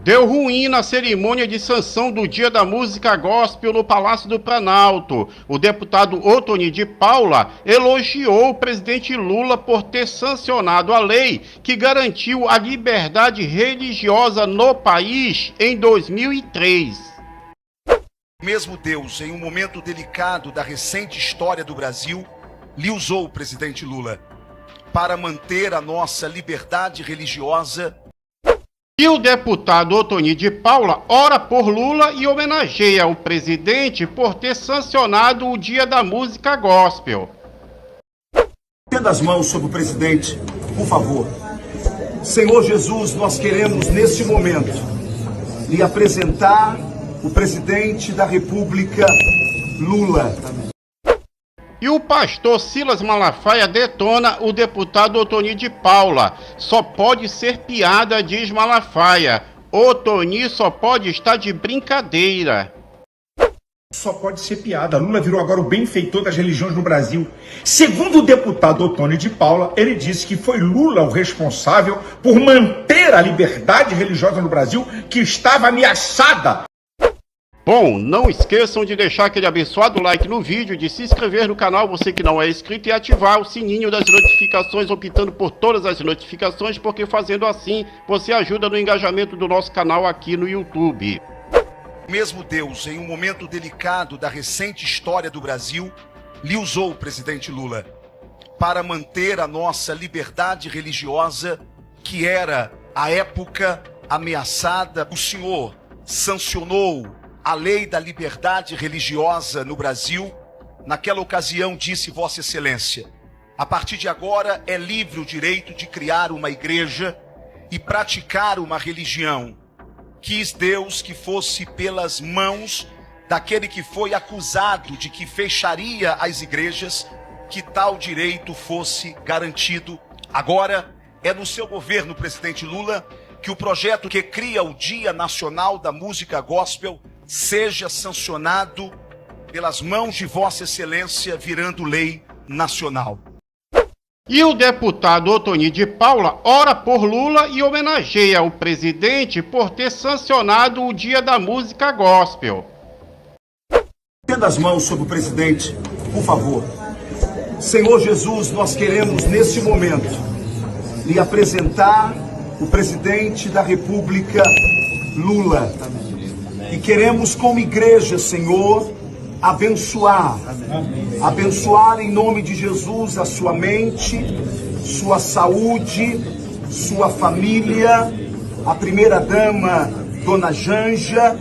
Deu ruim na cerimônia de sanção do Dia da Música Gospel no Palácio do Planalto. O deputado Ottoni de Paula elogiou o presidente Lula por ter sancionado a lei que garantiu a liberdade religiosa no país em 2003. Mesmo Deus, em um momento delicado da recente história do Brasil, lhe usou o presidente Lula para manter a nossa liberdade religiosa. E o deputado Ottoni de Paula ora por Lula e homenageia o presidente por ter sancionado o Dia da Música Gospel. Tenda as mãos sobre o presidente, por favor. Senhor Jesus, nós queremos neste momento lhe apresentar o presidente da República, Lula. E o pastor Silas Malafaia detona o deputado Ottoni de Paula. Só pode ser piada, diz Malafaia. Ottoni só pode estar de brincadeira. Só pode ser piada. Lula virou agora o benfeitor das religiões no Brasil. Segundo o deputado Ottoni de Paula, ele disse que foi Lula o responsável por manter a liberdade religiosa no Brasil, que estava ameaçada. Bom, não esqueçam de deixar aquele abençoado like no vídeo, de se inscrever no canal, você que não é inscrito, e ativar o sininho das notificações, optando por todas as notificações, porque fazendo assim, você ajuda no engajamento do nosso canal aqui no YouTube. Mesmo Deus, em um momento delicado da recente história do Brasil, lhe usou o presidente Lula para manter a nossa liberdade religiosa, que era, à época, ameaçada. O senhor sancionou a lei da liberdade religiosa no Brasil. Naquela ocasião disse Vossa Excelência: a partir de agora é livre o direito de criar uma igreja e praticar uma religião. Quis Deus que fosse pelas mãos daquele que foi acusado de que fecharia as igrejas, que tal direito fosse garantido. Agora é no seu governo, presidente Lula, que o projeto que cria o Dia Nacional da Música Gospel seja sancionado pelas mãos de Vossa Excelência, virando lei nacional. E o deputado Ottoni de Paula ora por Lula e homenageia o presidente por ter sancionado o Dia da Música Gospel. Tenda as mãos sobre o presidente, por favor. Senhor Jesus, nós queremos neste momento lhe apresentar o presidente da República, Lula. E queremos, como igreja, Senhor, abençoar em nome de Jesus a sua mente, sua saúde, sua família, a primeira-dama, Dona Janja.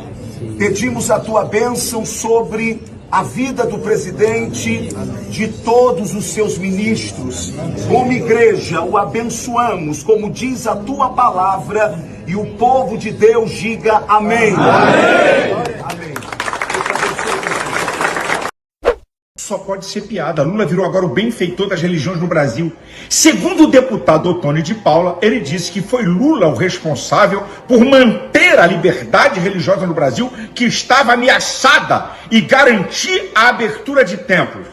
Pedimos a tua bênção sobre a vida do presidente, de todos os seus ministros. Como igreja, o abençoamos, como diz a tua palavra, e o povo de Deus diga amém. Amém. Amém. Só pode ser piada. Lula virou agora o benfeitor das religiões no Brasil. Segundo o deputado Ottoni de Paula, ele disse que foi Lula o responsável por manter a liberdade religiosa no Brasil, que estava ameaçada, e garantir a abertura de templos.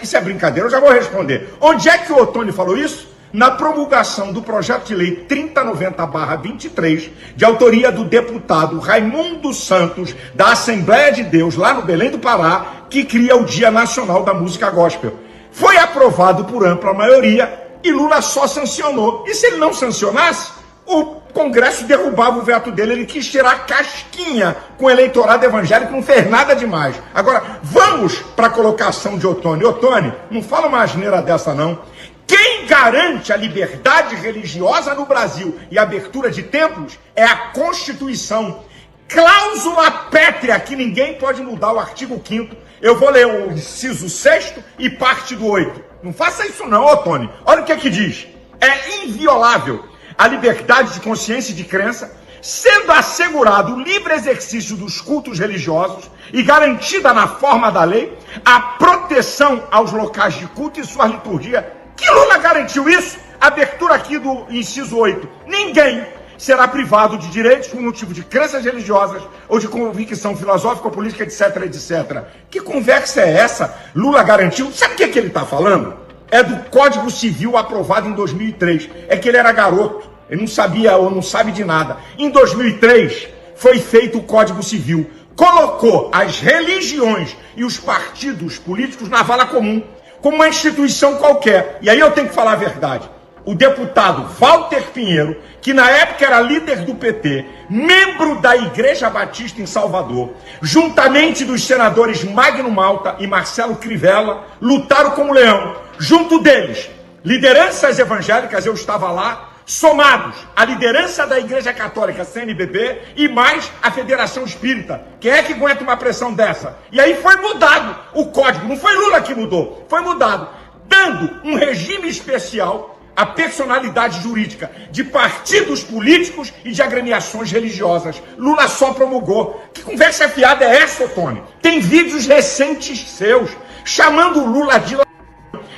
Isso é brincadeira, eu já vou responder. Onde é que o Ottoni falou isso? Na promulgação do projeto de lei 3090/23, de autoria do deputado Raimundo Santos, da Assembleia de Deus, lá no Belém do Pará, que cria o Dia Nacional da Música Gospel. Foi aprovado por ampla maioria e Lula só sancionou. E se ele não sancionasse, o Congresso derrubava o veto dele. Ele quis tirar casquinha com o eleitorado evangélico, não fez nada demais. Agora, vamos para a colocação de Ottoni. Ottoni, não fala uma asneira dessa não. Quem garante a liberdade religiosa no Brasil e a abertura de templos é a Constituição. Cláusula pétrea, que ninguém pode mudar, o artigo 5º. Eu vou ler o inciso 6º e parte do 8º. Não faça isso não, Ottoni. Olha o que é que diz. É inviolável a liberdade de consciência e de crença, sendo assegurado o livre exercício dos cultos religiosos e garantida na forma da lei a proteção aos locais de culto e sua liturgia. Que Lula garantiu isso? Abertura aqui do inciso 8. Ninguém será privado de direitos por motivo de crenças religiosas ou de convicção filosófica ou política, etc, etc. Que conversa é essa? Lula garantiu? Sabe o que ele está falando? É do Código Civil aprovado em 2003. É que ele era garoto. Ele não sabia ou não sabe de nada. Em 2003, foi feito o Código Civil. Colocou as religiões e os partidos políticos na vala comum, como uma instituição qualquer. E aí eu tenho que falar a verdade. O deputado Walter Pinheiro, que na época era líder do PT, membro da Igreja Batista em Salvador, juntamente dos senadores Magno Malta e Marcelo Crivella, lutaram como leão. Junto deles, lideranças evangélicas, eu estava lá, somados à liderança da Igreja Católica, CNBB, e mais a Federação Espírita. Quem é que aguenta uma pressão dessa? E aí foi mudado o código, não foi Lula que mudou, foi mudado, dando um regime especial à personalidade jurídica de partidos políticos e de agremiações religiosas. Lula só promulgou. Que conversa fiada é essa, Tony? Tem vídeos recentes seus chamando o Lula de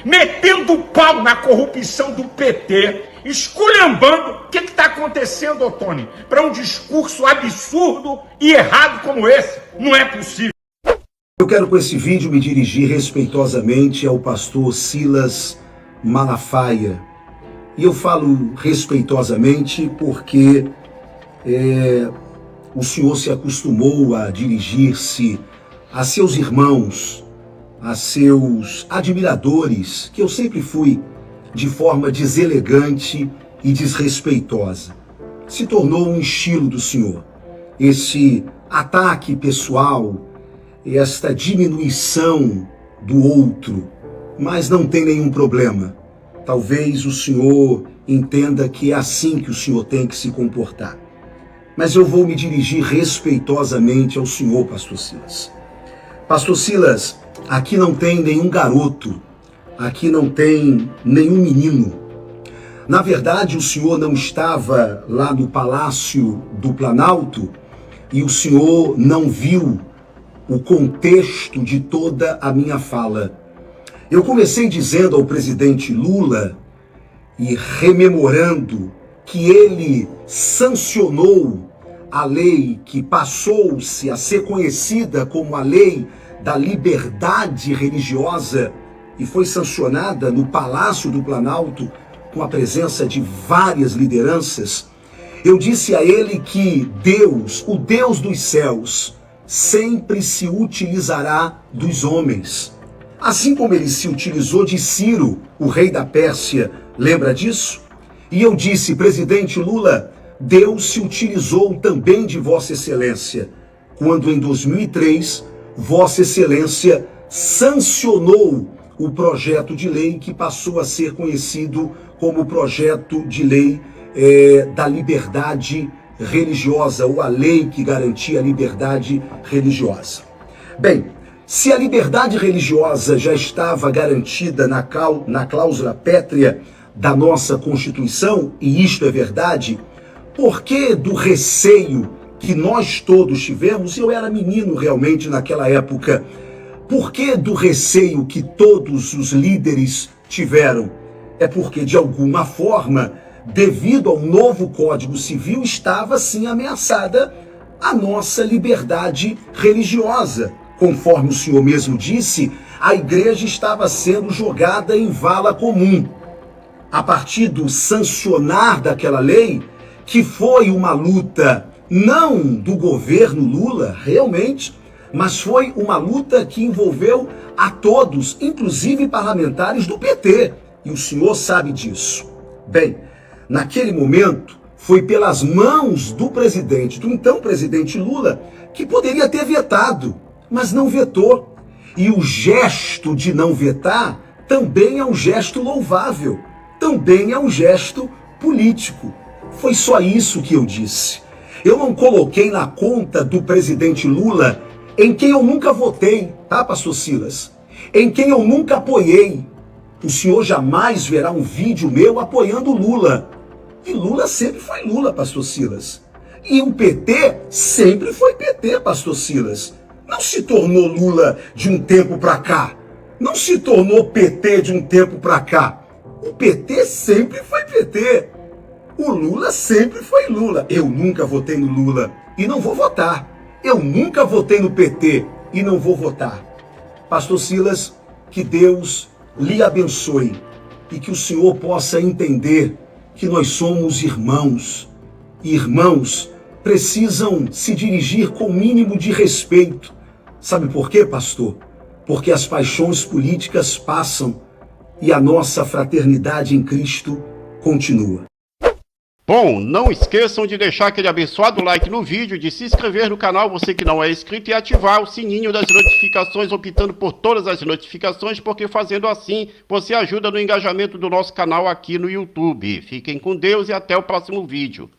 metendo o pau na corrupção do PT, esculhambando. O que está acontecendo, Tony? Para um discurso absurdo e errado como esse, não é possível. Eu quero com esse vídeo me dirigir respeitosamente ao pastor Silas Malafaia. E eu falo respeitosamente porque o senhor se acostumou a dirigir-se a seus irmãos, a seus admiradores, que eu sempre fui, de forma deselegante e desrespeitosa. Se tornou um estilo do senhor. Esse ataque pessoal, esta diminuição do outro, mas não tem nenhum problema. Talvez o senhor entenda que é assim que o senhor tem que se comportar. Mas eu vou me dirigir respeitosamente ao senhor, pastor Silas. Pastor Silas, aqui não tem nenhum garoto, aqui não tem nenhum menino. Na verdade, o senhor não estava lá no Palácio do Planalto e o senhor não viu o contexto de toda a minha fala. Eu comecei dizendo ao presidente Lula e rememorando que ele sancionou a lei que passou-se a ser conhecida como a Lei da Liberdade Religiosa e foi sancionada no Palácio do Planalto com a presença de várias lideranças. Eu disse a ele que Deus, o Deus dos céus, sempre se utilizará dos homens. Assim como ele se utilizou de Ciro, o rei da Pérsia, lembra disso? E eu disse, presidente Lula, Deus se utilizou também de Vossa Excelência, quando em 2003, Vossa Excelência sancionou o projeto de lei que passou a ser conhecido como o projeto de lei da liberdade religiosa, ou a lei que garantia a liberdade religiosa. Bem, se a liberdade religiosa já estava garantida na cláusula pétrea da nossa Constituição, e isto é verdade, por que do receio que nós todos tivemos, eu era menino realmente naquela época, por que do receio que todos os líderes tiveram? É porque, de alguma forma, devido ao novo Código Civil, estava sim ameaçada a nossa liberdade religiosa. Conforme o senhor mesmo disse, a igreja estava sendo jogada em vala comum. A partir do sancionar daquela lei, que foi uma luta não do governo Lula, realmente, mas foi uma luta que envolveu a todos, inclusive parlamentares do PT, e o senhor sabe disso. Bem, naquele momento, foi pelas mãos do presidente, do então presidente Lula, que poderia ter vetado, mas não vetou. E o gesto de não vetar também é um gesto louvável, também é um gesto político. Foi só isso que eu disse. Eu não coloquei na conta do presidente Lula, em quem eu nunca votei, tá, pastor Silas? Em quem eu nunca apoiei. O senhor jamais verá um vídeo meu apoiando Lula. E Lula sempre foi Lula, pastor Silas. E o PT sempre foi PT, pastor Silas. Não se tornou Lula de um tempo para cá. Não se tornou PT de um tempo para cá. O PT sempre foi PT. O Lula sempre foi Lula. Eu nunca votei no Lula e não vou votar. Eu nunca votei no PT e não vou votar. Pastor Silas, que Deus lhe abençoe e que o senhor possa entender que nós somos irmãos. E irmãos precisam se dirigir com o mínimo de respeito. Sabe por quê, pastor? Porque as paixões políticas passam e a nossa fraternidade em Cristo continua. Bom, não esqueçam de deixar aquele abençoado like no vídeo, de se inscrever no canal, você que não é inscrito, e ativar o sininho das notificações, optando por todas as notificações, porque fazendo assim, você ajuda no engajamento do nosso canal aqui no YouTube. Fiquem com Deus e até o próximo vídeo.